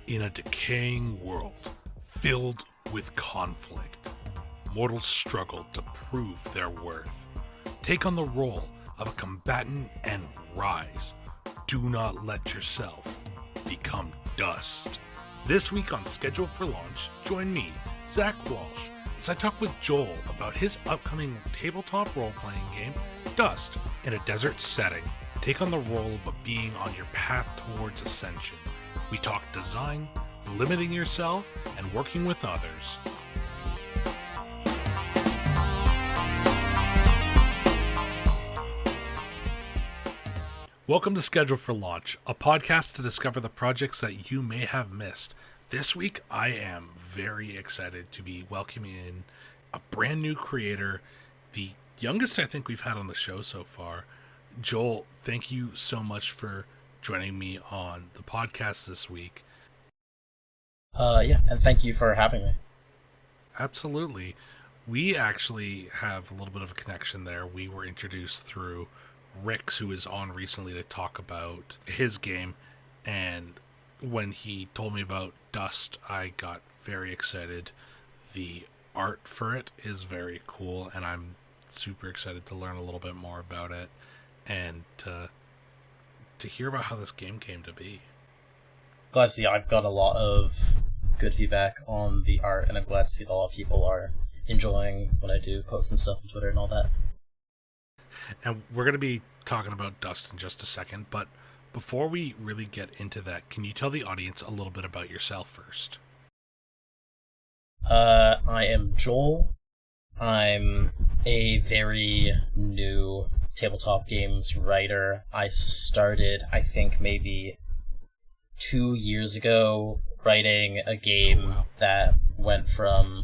In a decaying world filled with conflict, mortals struggle to prove their worth. Take on the role of a combatant and rise. Do not let yourself become dust. This week on Schedule for Launch, join me, Zach Walsh, as I talk with Joel about his upcoming tabletop role-playing game, Dust, in a desert setting. Take on the role of a being on your path towards ascension. We talk design, limiting yourself, and working with others. Welcome to Schedule for Launch, a podcast to discover the projects that you may have missed. This week, I am very excited to be welcoming in a brand new creator, the youngest I think we've had on the show so far. Joel, thank you so much for joining me on the podcast this week. And thank you for having me. Absolutely. We actually have a little bit of a connection there. We were introduced through Rix, who is on recently to talk about his game, and when he told me about Dust, I got very excited. The art for it is very cool, and I'm super excited to learn a little bit more about it and to hear about how this game came to be. Glad to see I've got a lot of good feedback on the art, and I'm glad to see that a lot of people are enjoying when I do posts and stuff on Twitter and all that. And we're going to be talking about Dust in just a second, but before we really get into that, can you tell the audience a little bit about yourself first? I am Joel. I'm a very new tabletop games writer. I started, I think, maybe 2 years ago writing a game that went from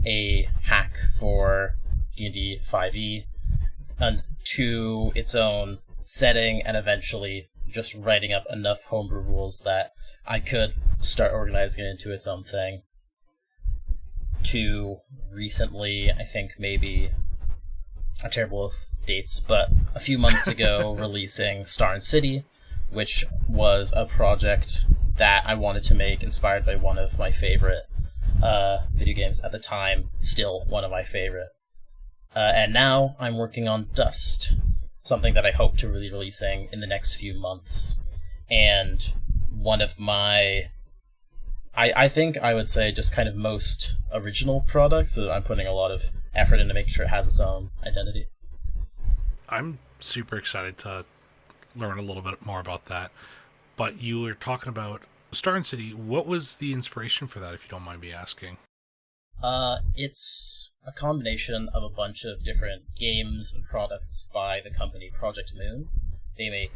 a hack for D&D 5e and to its own setting, and eventually just writing up enough homebrew rules that I could start organizing it into its own thing. To recently, I think maybe, I'm terrible with dates, but a few months ago, releasing Star and City, which was a project that I wanted to make inspired by one of my favorite video games at the time, still one of my favorite. And now I'm working on Dust, something that I hope to be releasing in the next few months. And one of my, I think I would say just kind of most original products that I'm putting a lot of effort into making sure it has its own identity. I'm super excited to learn a little bit more about that. But you were talking about Star and City. What was the inspiration for that, if you don't mind me asking? It's a combination of a bunch of different games and products by the company Project Moon. They make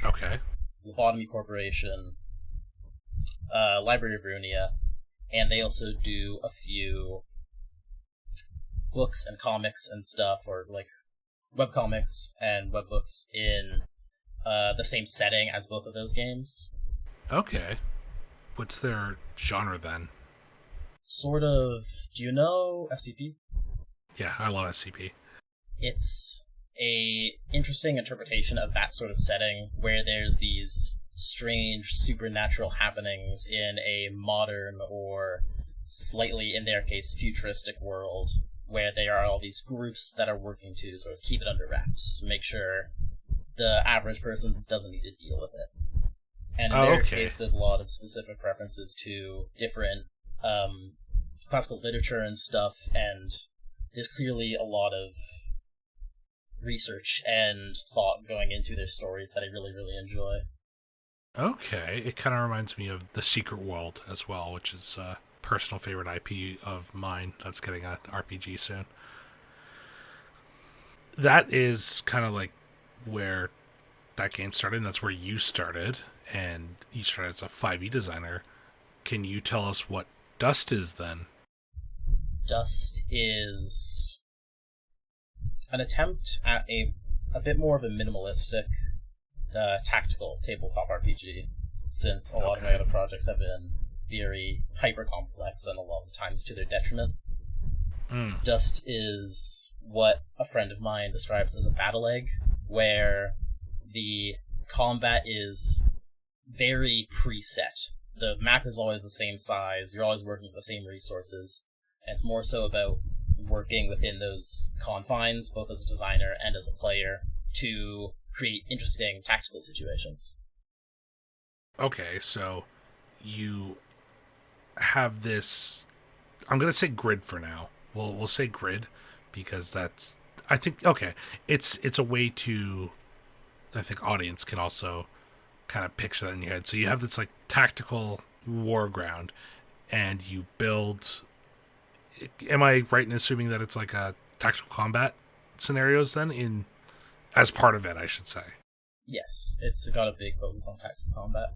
Lobotomy Corporation, Library of Runia, and they also do a few books and comics and stuff, or like webcomics and webbooks in the same setting as both of those games. Okay. What's their genre then? Sort of, do you know SCP? Yeah, I love SCP. It's a interesting interpretation of that sort of setting where there's these strange supernatural happenings in a modern or slightly, in their case, futuristic world where there are all these groups that are working to sort of keep it under wraps, make sure the average person doesn't need to deal with it. And in their case, there's a lot of specific references to different classical literature and stuff, and there's clearly a lot of research and thought going into their stories that I really, really enjoy. Okay, it kind of reminds me of The Secret World as well, which is a personal favorite IP of mine that's getting an RPG soon. That is kind of like where that game started, and that's where you started, and you started as a 5e designer. Can you tell us what Dust is then? Dust is an attempt at a bit more of a minimalistic, tactical tabletop RPG, since a lot of my other projects have been very hyper-complex and a lot of times to their detriment. Dust is what a friend of mine describes as a battle egg, where the combat is very preset. the map is always the same size, you're always working with the same resources, and it's more so about working within those confines, both as a designer and as a player, to create interesting tactical situations. Okay, so you have this. I'm gonna say grid for now. We'll say grid because that's. I think okay. It's a way to. I think audience can also kind of picture that in your head. So you have this like tactical war ground, and you build. Am I right in assuming that it's like a tactical combat scenarios then in as part of it? I should say. Yes, it's got a big focus on tactical combat.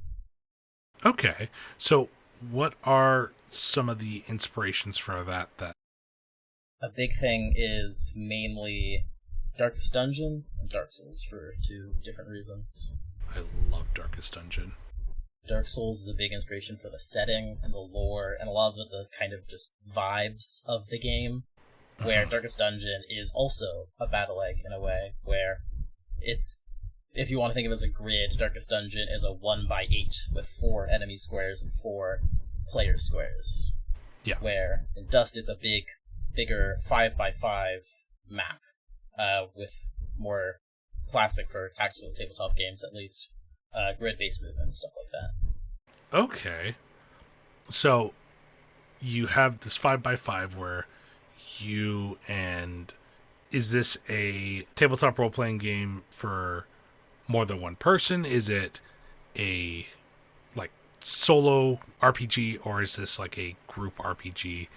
Okay, so what are some of the inspirations for that? A big thing is mainly Darkest Dungeon and Dark Souls for two different reasons. I love Darkest Dungeon. Dark Souls is a big inspiration for the setting and the lore and a lot of the kind of just vibes of the game, where Darkest Dungeon is also a battle egg in a way, where it's, if you want to think of it as a grid, Darkest Dungeon is a 1x8 with 4 enemy squares and 4 player squares. Yeah. Where in Dust it's a bigger 5x5 map, with more classic for tactical tabletop games at least, grid-based movement and stuff like that. Okay. So you have this 5x5 where you and... Is this a tabletop role-playing game for more than one person? Is it a like solo RPG, or is this like a group RPG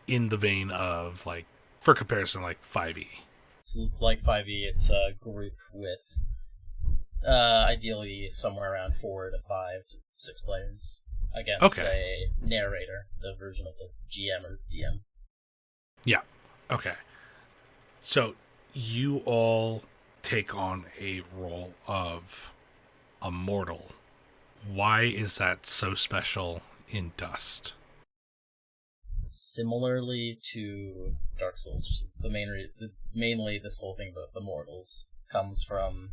in the vein of, like, for comparison, like 5e? It's like 5e, it's a group with ideally somewhere around 4 to 5 to 6 players against a narrator, the version of the GM or DM. Yeah. Okay. So you all take on a role of a mortal. Why is that so special in Dust? Similarly to Dark Souls, which is mainly this whole thing about the mortals comes from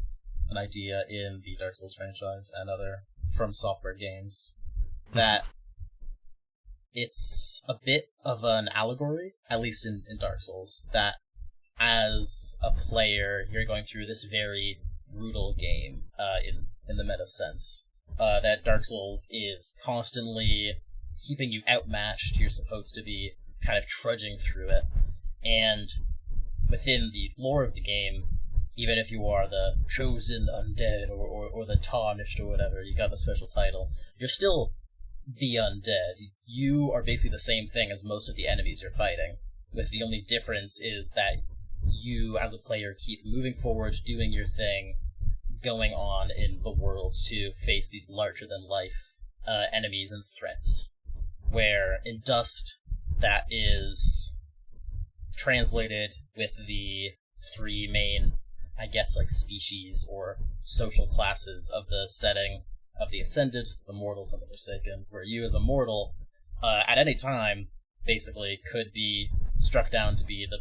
an idea in the Dark Souls franchise and other From Software games, that it's a bit of an allegory, at least in Dark Souls, that as a player, you're going through this very brutal game, in the meta sense. That Dark Souls is constantly keeping you outmatched. You're supposed to be kind of trudging through it. And within the lore of the game, even if you are the chosen undead or the tarnished or whatever, you got a special title, you're still the undead. You are basically the same thing as most of the enemies you're fighting, with the only difference is that you, as a player, keep moving forward, doing your thing, going on in the world to face these larger-than-life enemies and threats. Where in Dust, that is translated with the 3 main, I guess, like species or social classes of the setting of the Ascended, the Mortals, and the Forsaken, where you as a mortal, at any time, basically, could be struck down to be the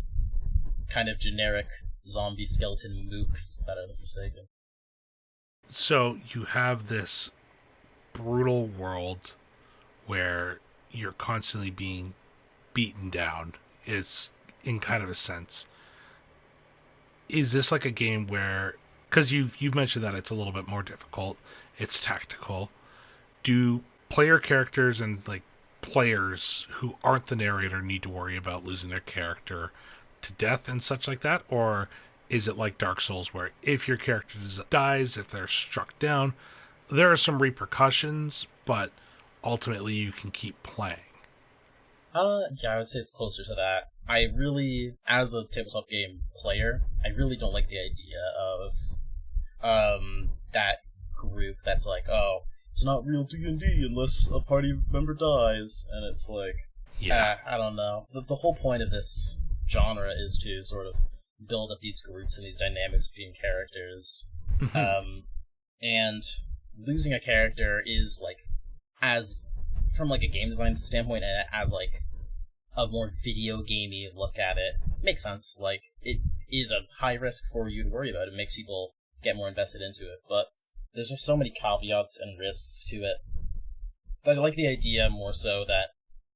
kind of generic zombie skeleton mooks that are the Forsaken. So you have this brutal world where you're constantly being beaten down, is in kind of a sense. Is this like a game where, because you've mentioned that it's a little bit more difficult, it's tactical, do player characters and like players who aren't the narrator need to worry about losing their character to death and such like that? Or is it like Dark Souls where if your character dies, if they're struck down, there are some repercussions, but ultimately you can keep playing? Yeah, I would say it's closer to that. I really, as a tabletop game player, I really don't like the idea of that group that's like, oh, it's not real D&D unless a party member dies, and it's like, yeah, I don't know. The whole point of this genre is to sort of build up these groups and these dynamics between characters. And losing a character is like, as from like a game design standpoint and as like a more video gamey look at it, makes sense. Like, it is a high risk for you to worry about. It makes people get more invested into it, but there's just so many caveats and risks to it I like the idea more so that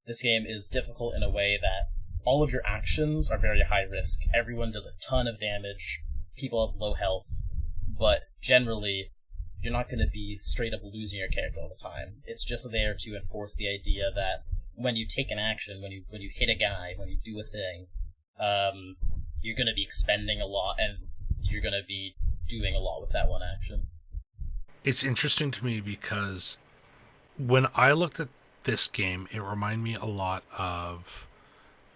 this game is difficult in a way that all of your actions are very high risk. Everyone does a ton of damage, people have low health, but generally, you're not going to be straight up losing your character all the time. It's just there to enforce the idea that when you take an action, when you hit a guy, when you do a thing, you're going to be expending a lot, and you're going to be doing a lot with that one action. It's interesting to me because when I looked at this game, it reminded me a lot of...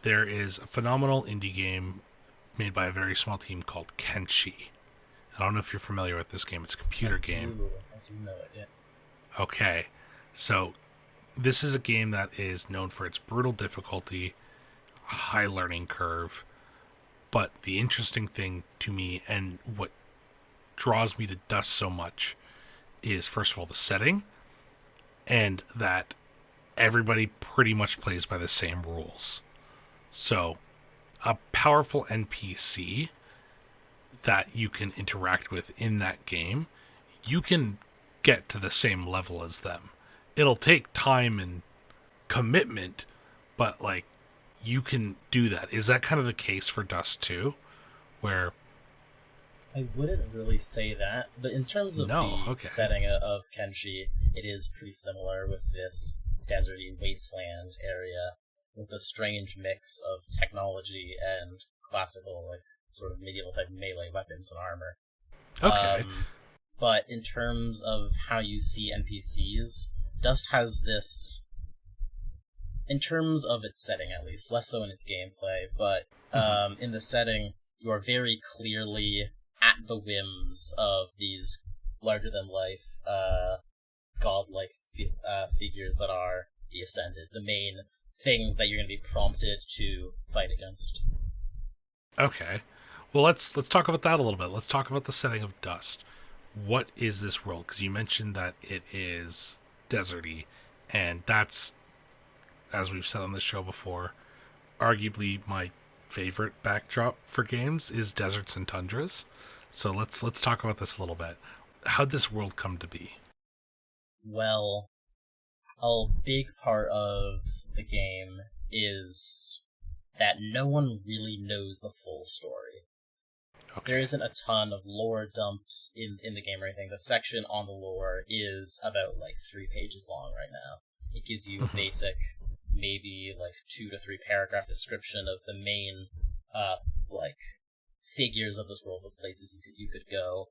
There is a phenomenal indie game made by a very small team called Kenshi. I don't know if you're familiar with this game. It's a computer game. I do know it, yeah. Okay. So, this is a game that is known for its brutal difficulty, high learning curve. But the interesting thing to me, and what draws me to Dust so much, is first of all the setting, and that everybody pretty much plays by the same rules. So, a powerful NPC that you can interact with in that game, you can get to the same level as them. It'll take time and commitment, but like, you can do that. Is that kind of the case for Dust 2? Where... I wouldn't really say that, but in terms of setting of Kenshi, it is pretty similar with this deserty wasteland area with a strange mix of technology and classical, like, sort of medieval type melee weapons and armor. Okay. But in terms of how you see NPCs, Dust has this, in terms of its setting at least, less so in its gameplay, but in the setting, you are very clearly at the whims of these larger-than-life, godlike figures that are the Ascended, the main things that you're going to be prompted to fight against. Okay. Well, let's talk about that a little bit. Let's talk about the setting of Dust. What is this world? Because you mentioned that it is deserty, and that's, as we've said on this show before, arguably my favorite backdrop for games is deserts and tundras. So let's talk about this a little bit. How'd this world come to be? Well, a big part of the game is that no one really knows the full story. Okay. There isn't a ton of lore dumps in the game or anything. The section on the lore is about, 3 pages long right now. It gives you a basic, maybe, 2 to 3 paragraph description of the main, figures of this world, the places you could go.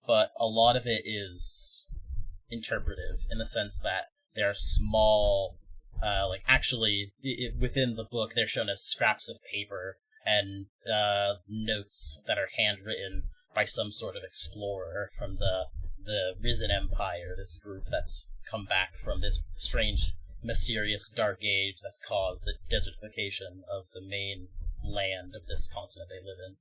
But a lot of it is interpretive, in the sense that there are small, within the book, they're shown as scraps of paper and notes that are handwritten by some sort of explorer from the Risen Empire, this group that's come back from this strange, mysterious dark age that's caused the desertification of the main land of this continent they live in.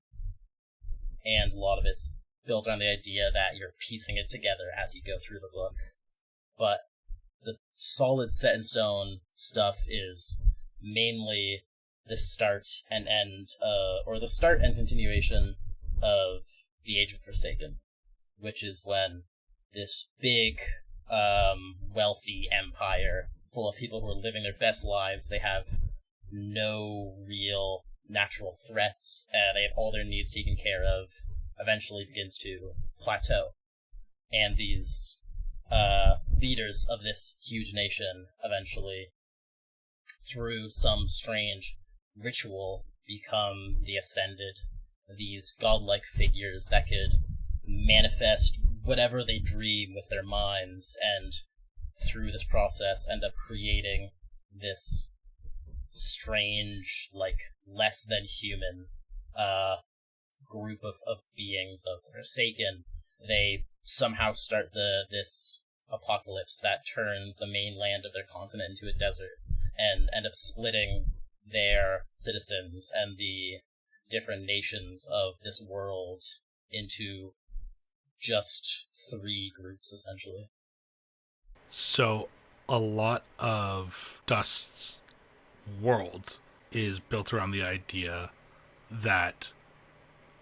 And a lot of it's built on the idea that you're piecing it together as you go through the book. But the solid set-in-stone stuff is mainly the start and end, or the start and continuation of the Age of Forsaken, which is when this big, wealthy empire full of people who are living their best lives, they have no real natural threats, they have all their needs taken care of, eventually begins to plateau. And these leaders of this huge nation eventually, through some strange ritual, become the Ascended, these godlike figures that could manifest whatever they dream with their minds, and through this process end up creating this strange, less than human group of beings of Forsaken. They somehow start this apocalypse that turns the main land of their continent into a desert, and end up splitting their citizens and the different nations of this world into just 3 groups, essentially. So, a lot of Dust's world is built around the idea that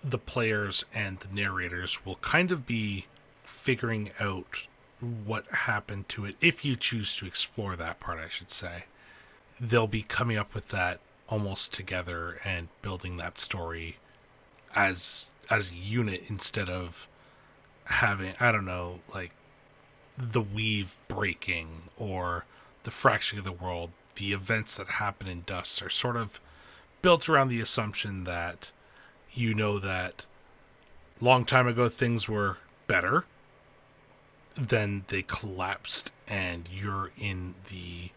the players and the narrators will kind of be figuring out what happened to it, if you choose to explore that part, I should say, they'll be coming up with that almost together and building that story as a unit instead of having, I don't know, like the weave breaking or the fracturing of the world. The events that happen in Dust are sort of built around the assumption that you know that long time ago things were better, then they collapsed, and you're in the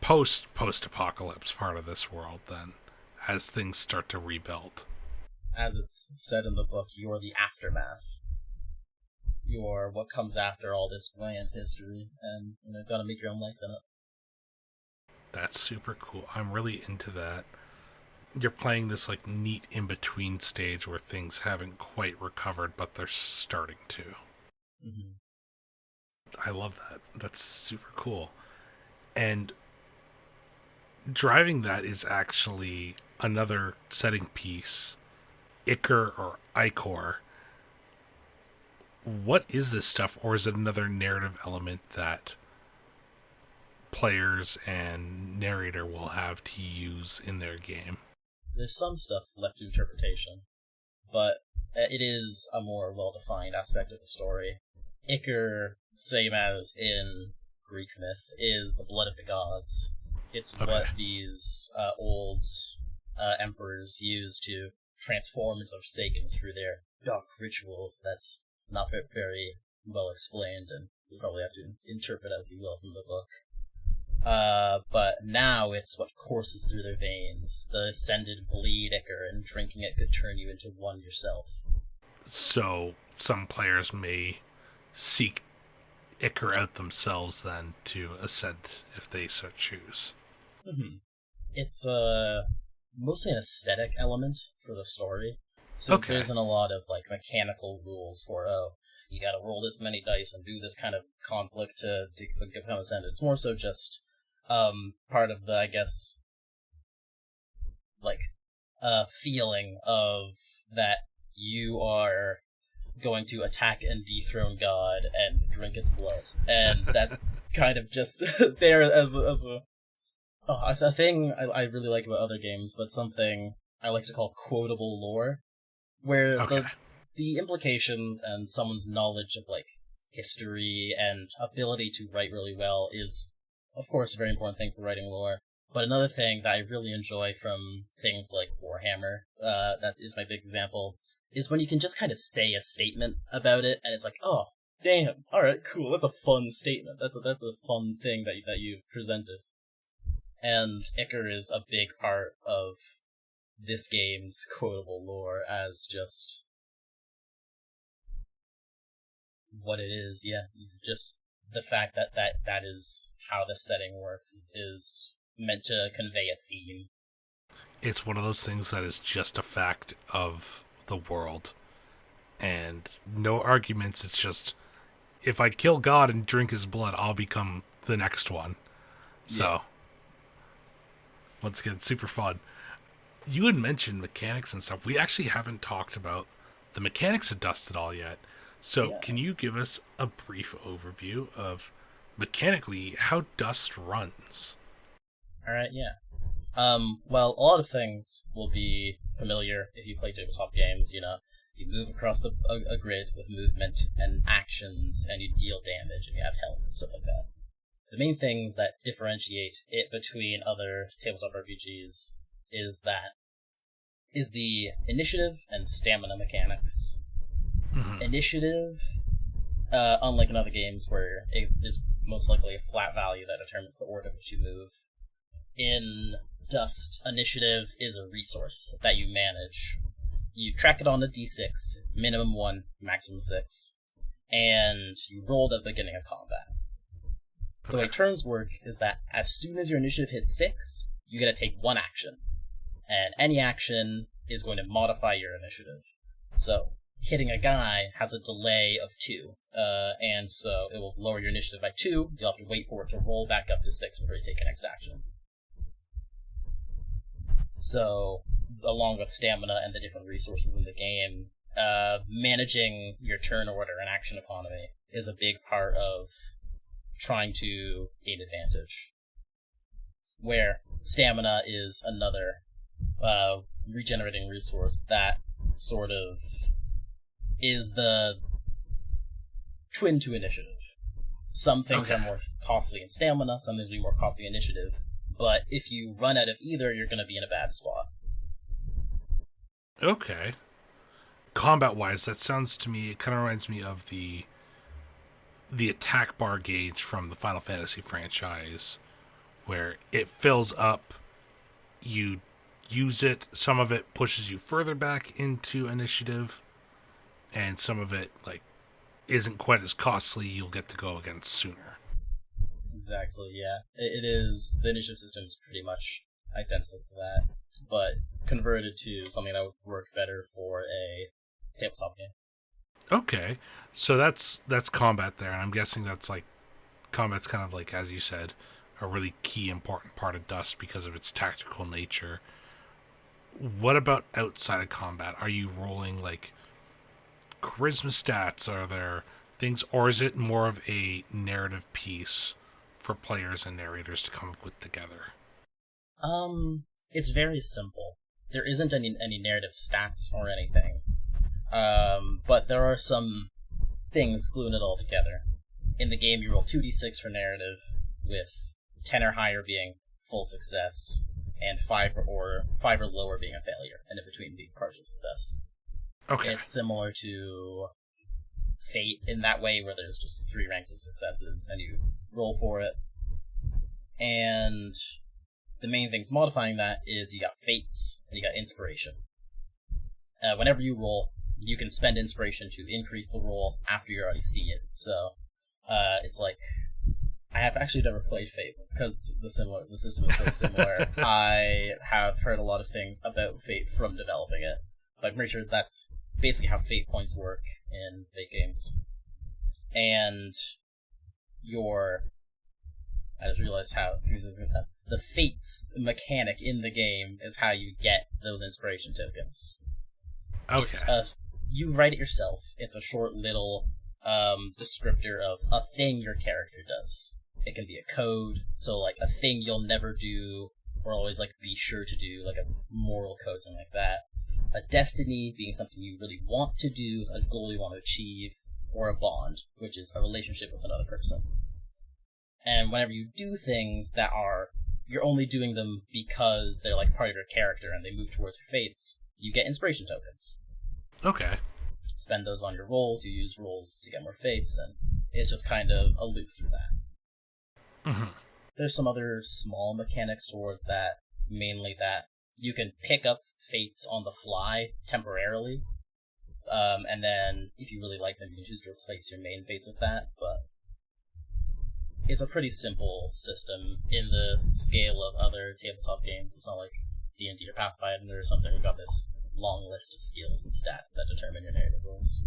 post-apocalypse part of this world then, as things start to rebuild. As it's said in the book, you're the aftermath. You're what comes after all this grand history, and gotta make your own life in it. That's super cool. I'm really into that. You're playing this like neat in-between stage where things haven't quite recovered, but they're starting to. Mm-hmm. I love that. That's super cool. And driving that is actually another setting piece, Ichor or Ichor. What is this stuff, or is it another narrative element that players and narrator will have to use in their game? There's some stuff left to interpretation, but it is a more well-defined aspect of the story. Ichor, same as in Greek myth, is the blood of the gods. It's what these old emperors use to transform into the Forsaken through their dark ritual that's not very well explained, and you probably have to interpret as you will from the book. But now it's what courses through their veins. The ascended bleed Ichor, and drinking it could turn you into one yourself. So some players may seek Ichor out themselves then to ascend if they so choose. Mm-hmm. It's mostly an aesthetic element for the story. So there isn't a lot of like mechanical rules for, you gotta roll this many dice and do this kind of conflict to become ascended. It's more so just part of the, I guess, like feeling of that you are going to attack and dethrone God and drink its blood, and that's kind of just there as a thing I really like about other games, but something I like to call quotable lore, where the implications and someone's knowledge of like history and ability to write really well is, of course, a very important thing for writing lore. But another thing that I really enjoy from things like Warhammer, that is my big example, is when you can just kind of say a statement about it, and it's like, oh, damn, alright, cool, that's a fun statement. That's a fun thing that you've presented. And Ichor is a big part of this game's quotable lore as just what it is. Yeah, just the fact that is how the setting works is meant to convey a theme. It's one of those things that is just a fact of the world, and no arguments. It's just, if I kill God and drink his blood, I'll become the next one. So, once again, super fun. You had mentioned mechanics and stuff. We actually haven't talked about the mechanics of Dust at all yet. So, can you give us a brief overview of mechanically how Dust runs? Alright, yeah. Well, a lot of things will be familiar if you play tabletop games. You move across a grid with movement and actions, and you deal damage, and you have health and stuff like that. The main things that differentiate it between other tabletop RPGs is the initiative and stamina mechanics. Mm-hmm. Initiative, unlike in other games where it is most likely a flat value that determines the order in which you move, in Dust, initiative is a resource that you manage. You track it on a d6, minimum 1, maximum 6, and you roll at the beginning of combat. The way turns work is that as soon as your initiative hits 6, you get to take 1 action, and any action is going to modify your initiative. So, hitting a guy has a delay of 2, and so it will lower your initiative by 2. You'll have to wait for it to roll back up to 6 before you take your next action. So, along with stamina and the different resources in the game, managing your turn order and action economy is a big part of trying to gain advantage. Where stamina is another regenerating resource that sort of is the twin to initiative. Some things are more costly in stamina, some things will be more costly in initiative, but if you run out of either, you're going to be in a bad spot. Okay. Combat-wise, that sounds to me, it kind of reminds me of the attack bar gauge from the Final Fantasy franchise, where it fills up, you use it, some of it pushes you further back into initiative, and some of it, like, isn't quite as costly, you'll get to go against sooner. Exactly, yeah. It is, the initiative system is pretty much identical to that, but converted to something that would work better for a tabletop game. Okay, so that's combat there, and I'm guessing that's like, combat's kind of like, as you said, a really key important part of Dust because of its tactical nature. What about outside of combat? Are you rolling like charisma stats? Are there things, or is it more of a narrative piece for players and narrators to come up with together? It's very simple. There isn't any narrative stats or anything. But there are some things gluing it all together. In the game, you roll 2d6 for narrative, with 10 or higher being full success, and 5 or lower being a failure, and in between being partial success. Okay. It's similar to Fate in that way, where there's just 3 ranks of successes, and you roll for it. And the main things modifying that is you got Fates, and you got Inspiration. Whenever you roll, you can spend Inspiration to increase the roll after you already see it. So, it's like, I have actually never played Fate, because the system is so similar. I have heard a lot of things about Fate from developing it, but I'm pretty sure that's basically how Fate points work in Fate games. And I just realized how confusing this is going to sound. The Fates mechanic in the game is how you get those Inspiration tokens. Okay. You write it yourself. It's a short little descriptor of a thing your character does. It can be a code, so like a thing you'll never do, or always like be sure to do, like a moral code, something like that. A destiny being something you really want to do, a goal you want to achieve, or a bond, which is a relationship with another person. And whenever you do things that you're only doing them because they're like part of your character and they move towards your fates, you get inspiration tokens. Okay. Spend those on your rolls, you use rolls to get more fates, and it's just kind of a loop through that. Mm-hmm. There's some other small mechanics towards that, mainly that you can pick up fates on the fly temporarily, and then if you really like them, you can choose to replace your main fates with that, but it's a pretty simple system in the scale of other tabletop games. It's not like D&D or Pathfinder or something. We've got this long list of skills and stats that determine your narrative rules.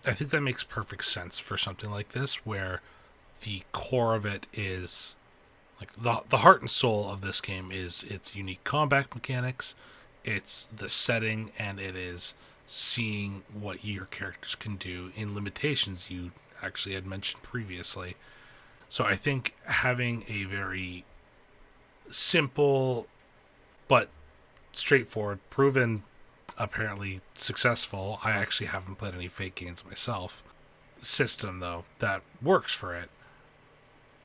I think that makes perfect sense for something like this, where the core of it is like the heart and soul of this game is its unique combat mechanics, it's the setting, and it is seeing what your characters can do in limitations you actually had mentioned previously. So I think having a very simple but straightforward, proven, apparently successful, I actually haven't played any Fate games myself, system though that works for it.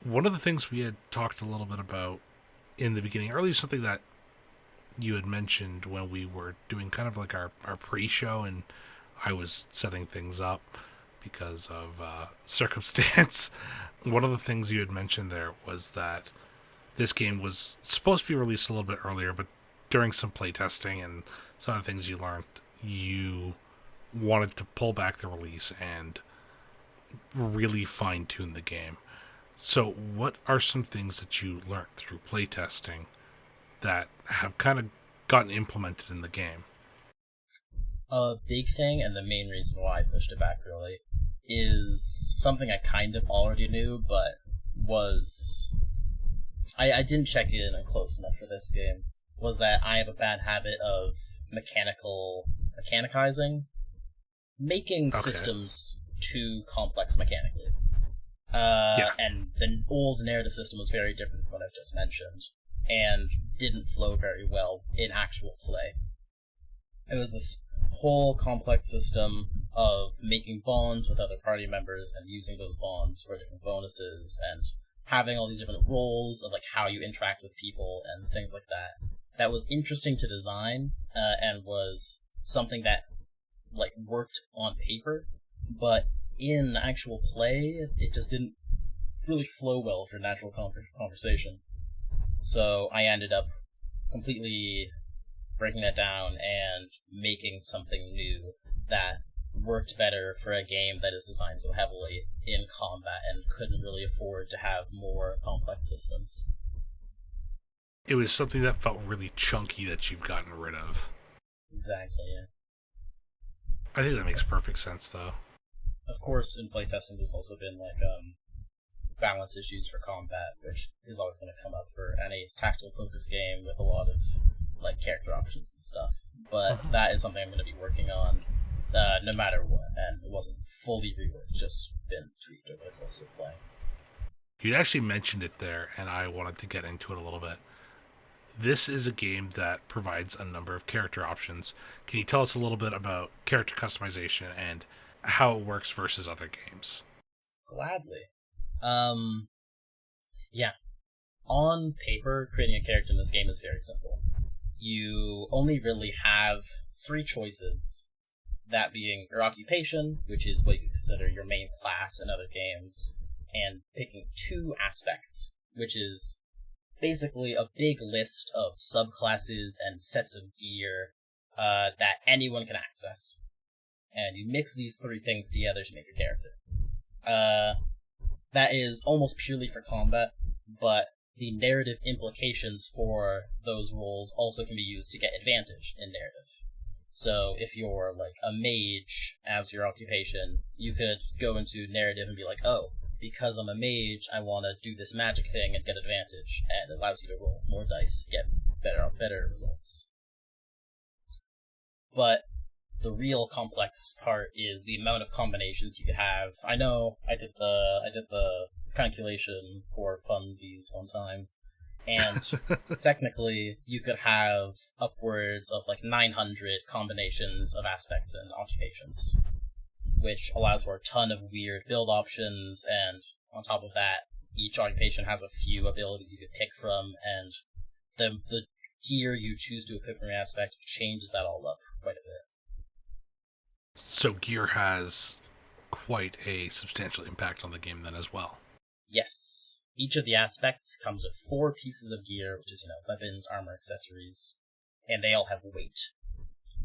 One of the things we had talked a little bit about in the beginning, or at least something that you had mentioned when we were doing kind of like our pre-show and I was setting things up because of circumstance. One of the things you had mentioned there was that this game was supposed to be released a little bit earlier, but during some playtesting and some of the things you learned, you wanted to pull back the release and really fine-tune the game. So what are some things that you learned through playtesting that have kind of gotten implemented in the game? A big thing, and the main reason why I pushed it back really, is something I kind of already knew, but I didn't check in close enough for this game, was that I have a bad habit of mechanicizing, making systems too complex mechanically. And the old narrative system was very different from what I've just mentioned, and didn't flow very well in actual play. It was this whole complex system of making bonds with other party members and using those bonds for different bonuses, and having all these different roles of like how you interact with people and things like that. That was interesting to design, and was something that like worked on paper, but in actual play, it just didn't really flow well for natural conversation. So I ended up completely breaking that down and making something new that worked better for a game that is designed so heavily in combat and couldn't really afford to have more complex systems. It was something that felt really chunky that you've gotten rid of. Exactly, yeah. I think that makes perfect sense, though. Of course, in playtesting, there's also been like balance issues for combat, which is always going to come up for any tactical focus game with a lot of like character options and stuff. But that is something I'm going to be working on no matter what, and it wasn't fully reworked, just been tweaked over the course of play. You actually mentioned it there, and I wanted to get into it a little bit. This is a game that provides a number of character options. Can you tell us a little bit about character customization and how it works versus other games? Gladly. Yeah. On paper, creating a character in this game is very simple. You only really have 3 choices, that being your occupation, which is what you consider your main class in other games, and picking 2 aspects, which is basically a big list of subclasses and sets of gear that anyone can access. And you mix these 3 things together to make your character. That is almost purely for combat, but the narrative implications for those roles also can be used to get advantage in narrative. So if you're like a mage as your occupation, you could go into narrative and be like, oh, because I'm a mage, I want to do this magic thing and get advantage, and it allows you to roll more dice, get better results. But the real complex part is the amount of combinations you could have. I know I did the calculation for funsies one time, and technically you could have upwards of like 900 combinations of aspects and occupations, which allows for a ton of weird build options, and on top of that, each occupation has a few abilities you could pick from, and the gear you choose to equip from your aspect changes that all up quite a bit. So gear has quite a substantial impact on the game then as well. Yes. Each of the aspects comes with 4 pieces of gear, which is, weapons, armor, accessories, and they all have weight.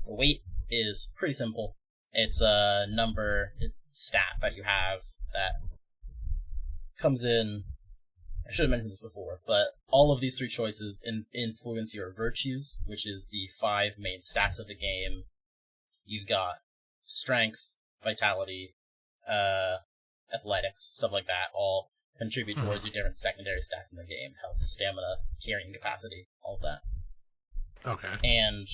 The weight is pretty simple. It's a stat that you have that comes in. I should have mentioned this before, but all of these 3 choices influence your virtues, which is the 5 main stats of the game. You've got strength, vitality, athletics, stuff like that, all contribute towards your different secondary stats in the game: health, stamina, carrying capacity, all of that. Okay. And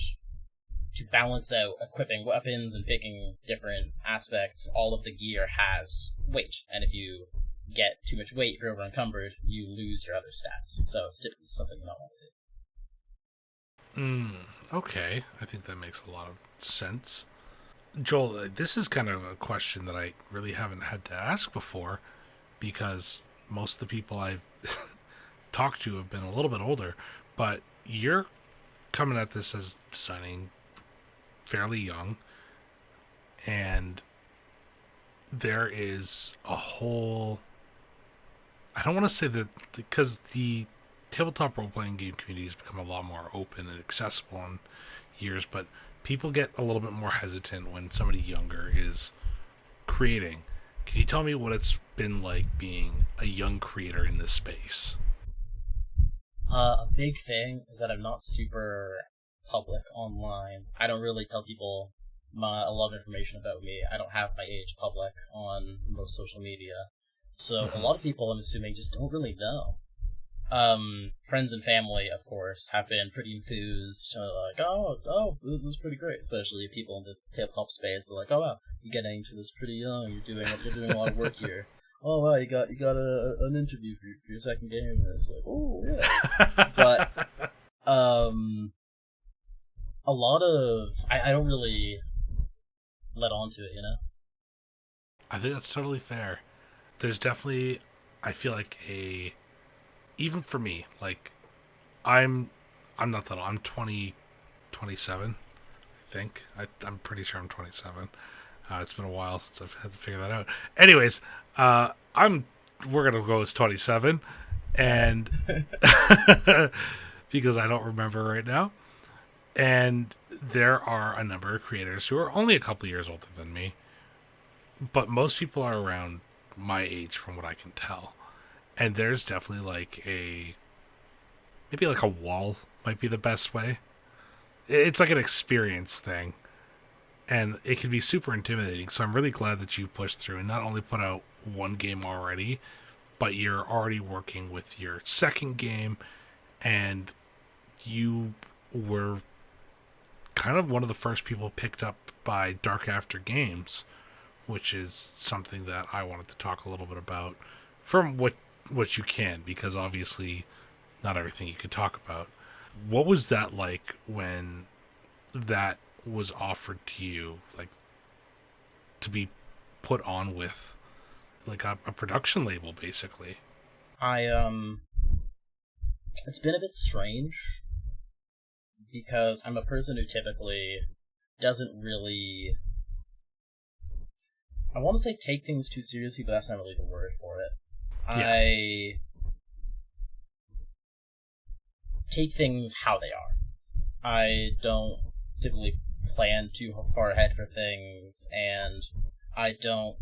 to balance out equipping weapons and picking different aspects, all of the gear has weight, and if you get too much weight, if you're over encumbered, you lose your other stats. So it's typically something you don't want to do. Okay. I think that makes a lot of sense. Joel, this is kind of a question that I really haven't had to ask before, because most of the people I've talked to have been a little bit older, but you're coming at this as designing fairly young, and there is a whole... I don't want to say that, because the tabletop role-playing game community has become a lot more open and accessible in years, but people get a little bit more hesitant when somebody younger is creating. Can you tell me what it's been like being a young creator in this space? A big thing is that I'm not super public online. I don't really tell people a lot of information about me. I don't have my age public on most social media. So a lot of people, I'm assuming, just don't really know. friends and family, of course, have been pretty enthused. Like, oh, this is pretty great. Especially people in the tabletop space are like, oh wow, you're getting into this pretty young. You're doing a lot of work here. Oh wow, you got an interview for your second game. And it's like, oh yeah, but a lot of I don't really let on to it, you know. I think that's totally fair. There's definitely, I feel like even for me, like I'm not that old. I'm 27, I think. I'm pretty sure I'm 27. It's been a while since I've had to figure that out. Anyways, we're gonna go as 27, and because I don't remember right now. And there are a number of creators who are only a couple years older than me, but most people are around my age from what I can tell. And there's definitely maybe like a wall might be the best way. It's like an experience thing. And it can be super intimidating. So I'm really glad that you pushed through and not only put out one game already, but you're already working with your second game, and you were kind of one of the first people picked up by Dark After Games, which is something that I wanted to talk a little bit about from what you can, because obviously not everything you could talk about. What was that like when that was offered to you, like to be put on with like a production label, basically? It's been a bit strange because I'm a person who typically doesn't really, I want to say take things too seriously, but that's not really the word for it. Yeah. I take things how they are. I don't typically plan too far ahead for things, and I don't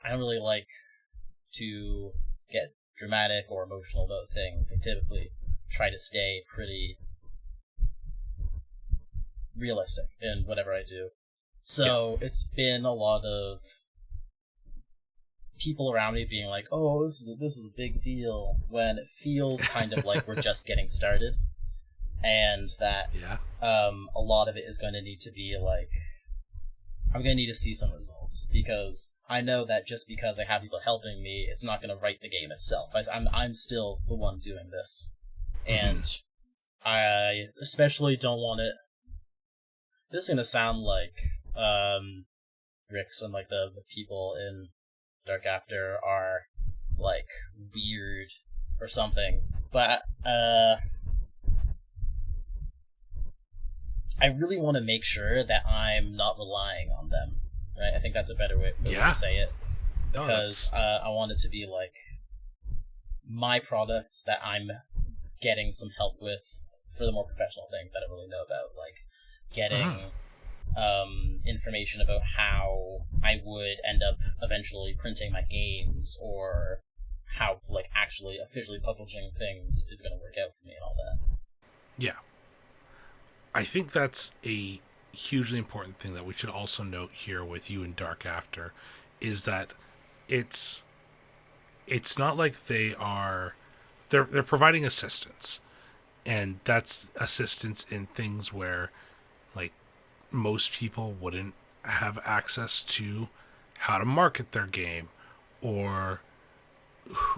really like to get dramatic or emotional about things. I typically try to stay pretty realistic in whatever I do. So It's been a lot of people around me being like, "Oh, this is a big deal," when it feels kind of like we're just getting started, and that a lot of it is going to need to be like, I'm going to need to see some results, because I know that just because I have people helping me, it's not going to write the game itself. I'm still the one doing this, and I especially don't want it. This is going to sound like Rix and like the people in Dark After are like weird or something, but I really want to make sure that I'm not relying on them, right? I think that's a better way to say it, because I want it to be like my products that I'm getting some help with for the more professional things that I don't really know about, like getting information about how I would end up eventually printing my games, or how like actually officially publishing things is going to work out for me and all that. Yeah. I think that's a hugely important thing that we should also note here with you and Dark After, is that it's not like they're providing assistance, and that's assistance in things where like most people wouldn't have access to how to market their game, or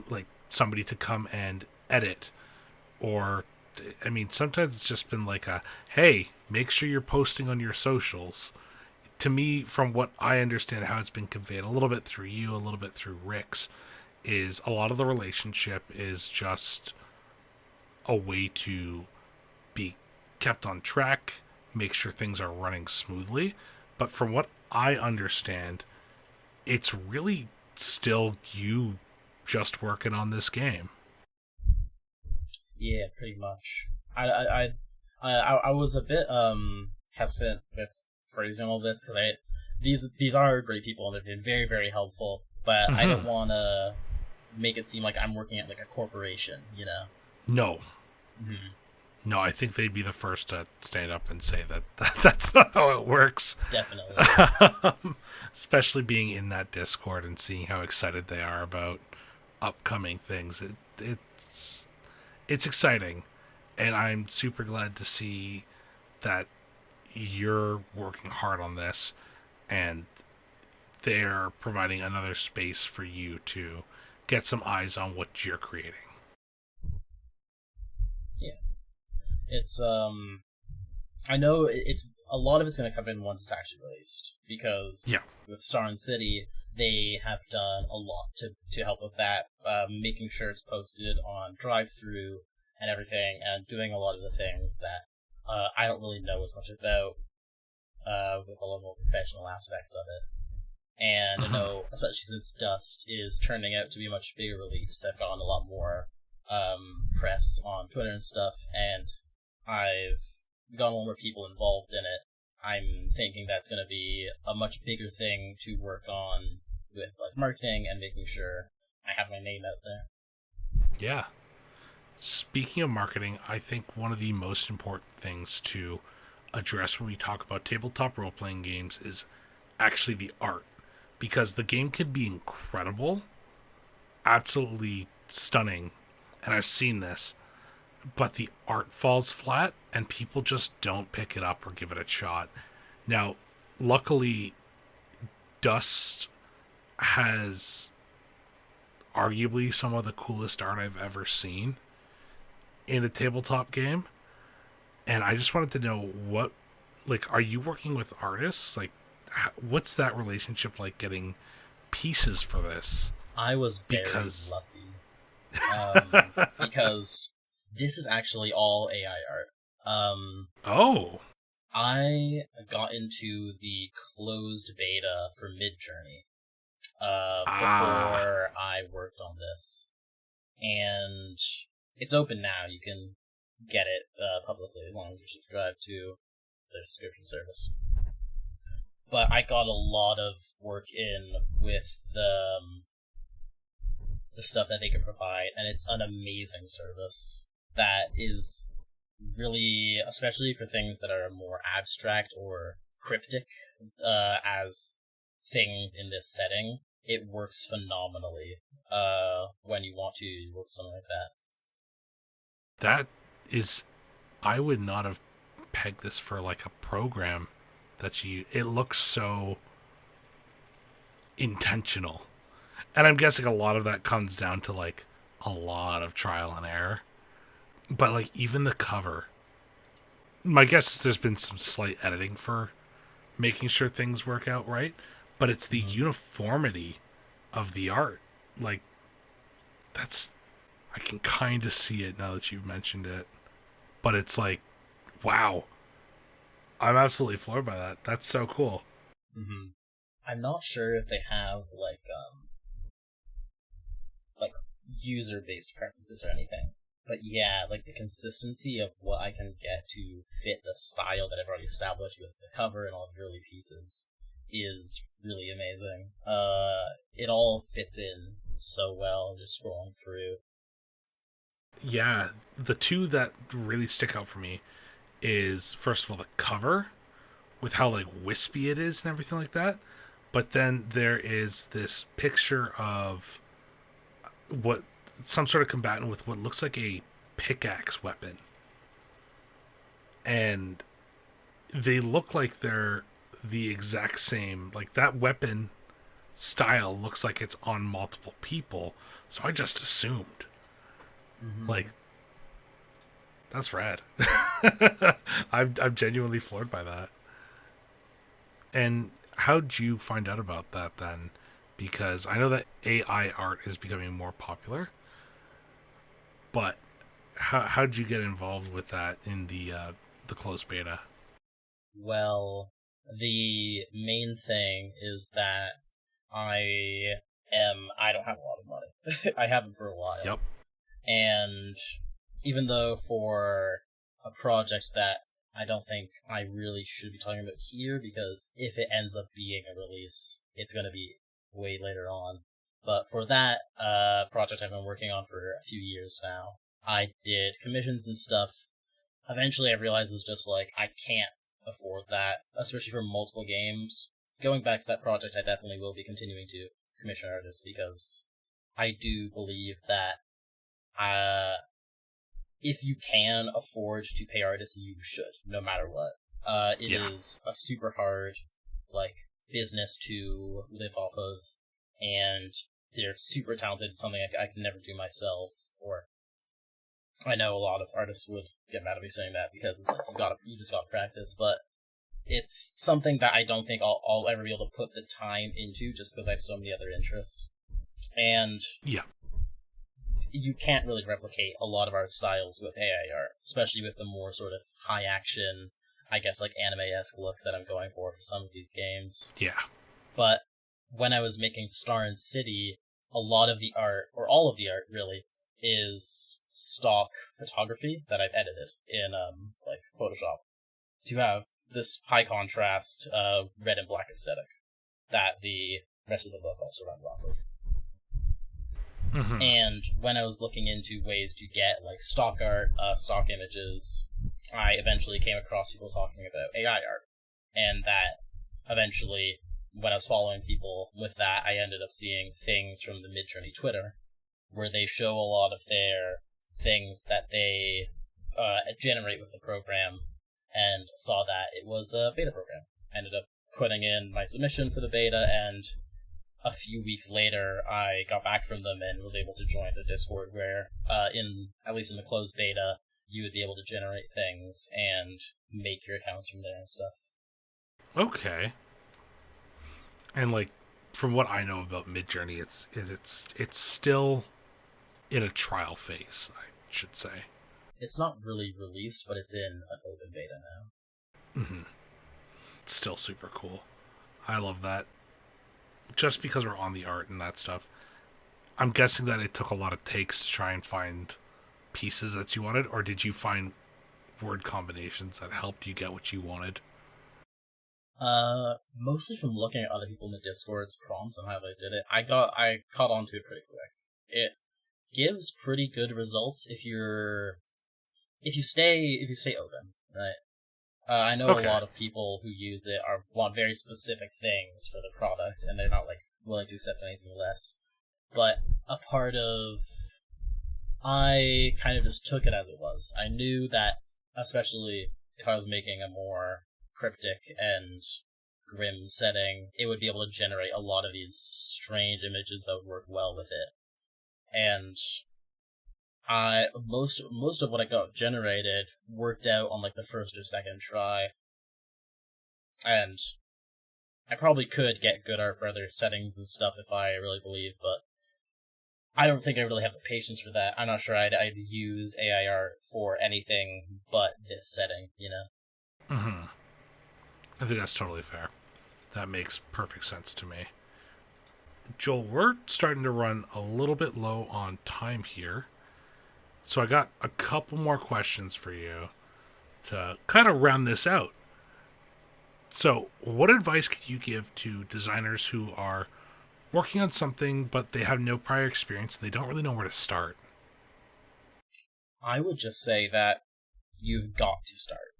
like somebody to come and edit, or I mean, sometimes it's just been like hey, make sure you're posting on your socials. To me, from what I understand how it's been conveyed, a little bit through you, a little bit through Rix, is a lot of the relationship is just a way to be kept on track, make sure things are running smoothly. But from what I understand, it's really still you just working on this game. Yeah, pretty much. I was a bit hesitant with phrasing all this, because these are great people and they've been very, very helpful, but I don't want to make it seem like I'm working at like a corporation, you know? No. No, I think they'd be the first to stand up and say that that's not how it works. Definitely. Especially being in that Discord and seeing how excited they are about upcoming things. It's exciting, and I'm super glad to see that you're working hard on this, and they're providing another space for you to get some eyes on what you're creating. Yeah, it's I know it's a lot of it's going to come in once it's actually released, because Yeah. with Star and City, they have done a lot to help with that, making sure it's posted on drive-through and everything, and doing a lot of the things that I don't really know as much about, with all the more professional aspects of it. And I know, especially since Dust is turning out to be a much bigger release, I've gotten a lot more press on Twitter and stuff, and I've gotten a lot more people involved in it. I'm thinking that's going to be a much bigger thing to work on with like marketing and making sure I have my name out there. Yeah. Speaking of marketing, I think one of the most important things to address when we talk about tabletop role playing games is actually the art. Because the game can be incredible, absolutely stunning, and I've seen this, but the art falls flat and people just don't pick it up or give it a shot. Now, luckily, Dust has arguably some of the coolest art I've ever seen in a tabletop game, and I just wanted to know what, like, are you working with artists? Like, what's that relationship like getting pieces for this? I was very Because lucky, because this is actually all AI art. oh, I got into the closed beta for Midjourney before I worked on this, and it's open now. You can get it publicly as long as you're subscribed to their subscription service. But I got a lot of work in with the stuff that they can provide, and it's an amazing service that is really, especially for things that are more abstract or cryptic, as things in this setting, it works phenomenally when you want to work with something like that. that is, I would not have pegged this for like a program that you. It looks so intentional, and I'm guessing a lot of that comes down to like a lot of trial and error. But like even the cover, my guess is there's been some slight editing for making sure things work out right, but it's the uniformity of the art. Like, that's, I can kind of see it now that you've mentioned it, but it's like, wow, I'm absolutely floored by that. That's so cool. Mm-hmm. I'm not sure if they have like user-based preferences or anything. But yeah, like the consistency of what I can get to fit the style that I've already established with the cover and all the early pieces is really amazing. It all fits in so well, just scrolling through. Yeah, the two that really stick out for me is, first of all, the cover with how like wispy it is and everything like that. But then there is this picture of what, some sort of combatant with what looks like a pickaxe weapon, and they look like they're the exact same. Like, that weapon style looks like it's on multiple people, so I just assumed, like, that's rad. I'm genuinely floored by that. And how'd you find out about that then? Because I know that AI art is becoming more popular, but how'd you get involved with that in the closed beta? Well, the main thing is that I I don't have a lot of money. I haven't for a while. Yep. And even though for a project that I don't think I really should be talking about here, because if it ends up being a release, it's going to be way later on. But for that project I've been working on for a few years now, I did commissions and stuff. Eventually I realized it was just like, I can't afford that, especially for multiple games. Going back to that project, I definitely will be continuing to commission artists, because I do believe that if you can afford to pay artists, you should, no matter what. It is a super hard, like, business to live off of, and they're super talented. It's something I can never do myself, or I know a lot of artists would get mad at me saying that because it's like you just gotta practice, but it's something that I don't think I'll ever be able to put the time into just because I have so many other interests. And you can't really replicate a lot of art styles with AI art, especially with the more sort of high action, I guess, like anime-esque look that I'm going for some of these games. Yeah. But when I was making Star and City, a lot of the art, or all of the art really, is stock photography that I've edited in like Photoshop to have this high contrast red and black aesthetic that the rest of the book also runs off of. Mm-hmm. And when I was looking into ways to get like stock art, stock images, I eventually came across people talking about AI art, and that eventually, when I was following people with that, I ended up seeing things from the Midjourney Twitter, where they show a lot of their things that they generate with the program, and saw that it was a beta program. Ended up putting in my submission for the beta, and a few weeks later, I got back from them and was able to join the Discord where, at least in the closed beta, you would be able to generate things and make your accounts from there and stuff. Okay. And like, from what I know about Midjourney, it's still in a trial phase, I should say. It's not really released, but it's in an open beta now. Mm-hmm. It's still super cool. I love that. Just because we're on the art and that stuff, I'm guessing that it took a lot of takes to try and find pieces that you wanted, or did you find word combinations that helped you get what you wanted? Mostly from looking at other people in the Discord's prompts and how they did it. I caught on to it pretty quick. It gives pretty good results if you stay open, right? I know a lot of people who use it want very specific things for the product, and they're not like willing to accept anything less. But I kind of just took it as it was. I knew that, especially if I was making a more cryptic and grim setting, it would be able to generate a lot of these strange images that would work well with it. And most of what I got generated worked out on like the first or second try, and I probably could get good art for other settings and stuff if I really believe, but I don't think I really have the patience for that. I'm not sure I'd use AI art for anything but this setting, you know? Mm-hmm. I think that's totally fair. That makes perfect sense to me. Joel, we're starting to run a little bit low on time here. So I got a couple more questions for you to kind of round this out. So what advice could you give to designers who are working on something but they have no prior experience and they don't really know where to start? I would just say that you've got to start.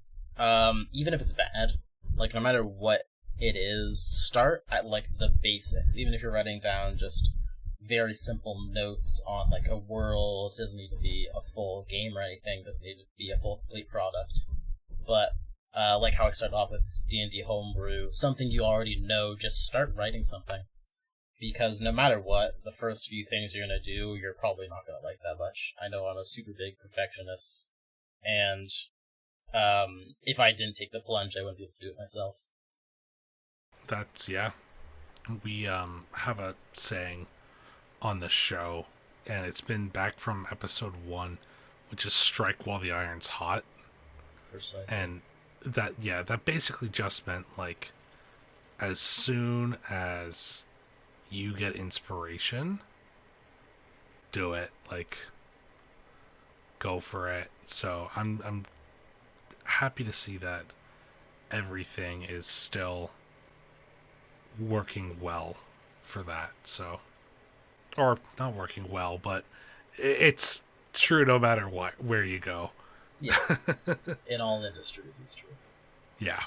Even if it's bad, like no matter what it is, start at like the basics. Even if you're writing down just very simple notes on like a world, it doesn't need to be a full game or anything, it doesn't need to be a full complete product. But like how I started off with D&D Homebrew, something you already know, just start writing something. Because no matter what, the first few things you're going to do, you're probably not going to like that much. I know I'm a super big perfectionist, and if I didn't take the plunge, I wouldn't be able to do it myself. That's, yeah. We have a saying on the show, and it's been back from episode 1, which is strike while the iron's hot. Precisely. And that basically just meant, like, as soon as you get inspiration, do it. Like, go for it. So I'm happy to see that everything is still working well for that. So, or not working well, but it's true no matter where you go. Yeah. In all industries, it's true. Yeah.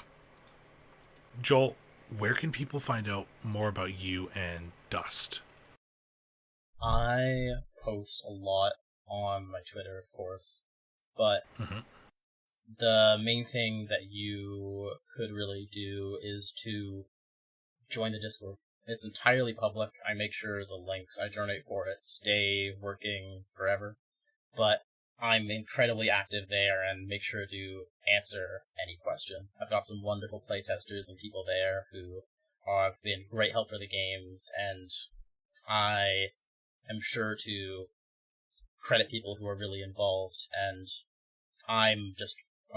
Joel, where can people find out more about you and Dust? I post a lot on my Twitter, of course, but the main thing that you could really do is to join the Discord. It's entirely public. I make sure the links I generate for it stay working forever, but I'm incredibly active there and make sure to answer any question. I've got some wonderful playtesters and people there who have been great help for the games, and I am sure to credit people who are really involved, and I'm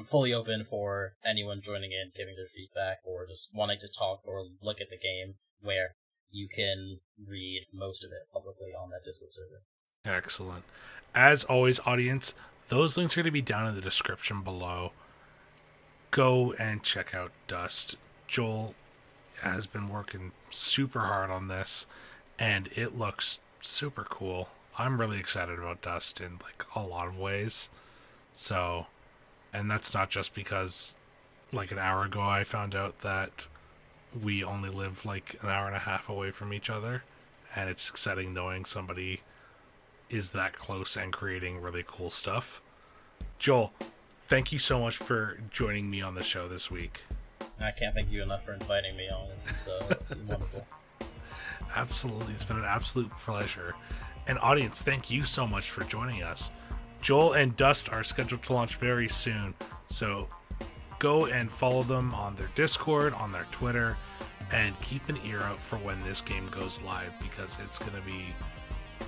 fully open for anyone joining in, giving their feedback, or just wanting to talk or look at the game, where you can read most of it publicly on that Discord server. Excellent. As always, audience, those links are going to be down in the description below. Go and check out Dust. Joel has been working super hard on this, and it looks super cool. I'm really excited about Dust in like a lot of ways. So, and that's not just because like an hour ago I found out that we only live like an hour and a half away from each other, and it's exciting knowing somebody is that close and creating really cool stuff. Joel, thank you so much for joining me on the show this week. I can't thank you enough for inviting me on. It's wonderful. Absolutely. It's been an absolute pleasure. And audience, thank you so much for joining us. Joel and Dust are scheduled to launch very soon, so go and follow them on their Discord, on their Twitter, and keep an ear out for when this game goes live, because it's going to be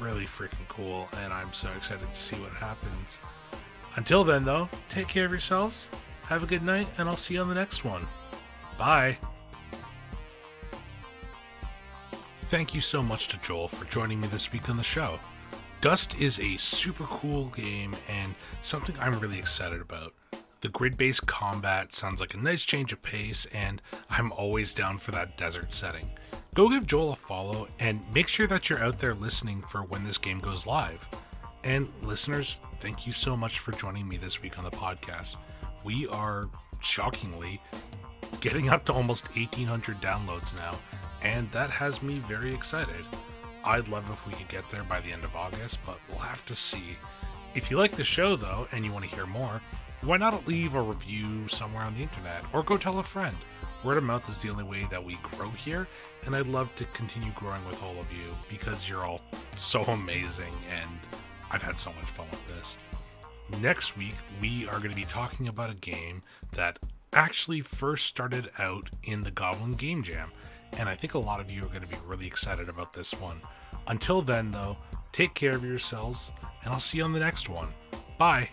really freaking cool, and I'm so excited to see what happens. Until then, though, take care of yourselves, have a good night, and I'll see you on the next one. Bye! Thank you so much to Joel for joining me this week on the show. Dust is a super cool game and something I'm really excited about. The grid-based combat sounds like a nice change of pace, and I'm always down for that desert setting. Go give Joel a follow, and make sure that you're out there listening for when this game goes live. And listeners, thank you so much for joining me this week on the podcast. We are, shockingly, getting up to almost 1,800 downloads now, and that has me very excited. I'd love if we could get there by the end of August, but we'll have to see. If you like the show, though, and you want to hear more, why not leave a review somewhere on the internet, or go tell a friend? Word of mouth is the only way that we grow here, and I'd love to continue growing with all of you, because you're all so amazing, and I've had so much fun with this. Next week, we are going to be talking about a game that actually first started out in the Goblin Game Jam, and I think a lot of you are going to be really excited about this one. Until then, though, take care of yourselves, and I'll see you on the next one. Bye!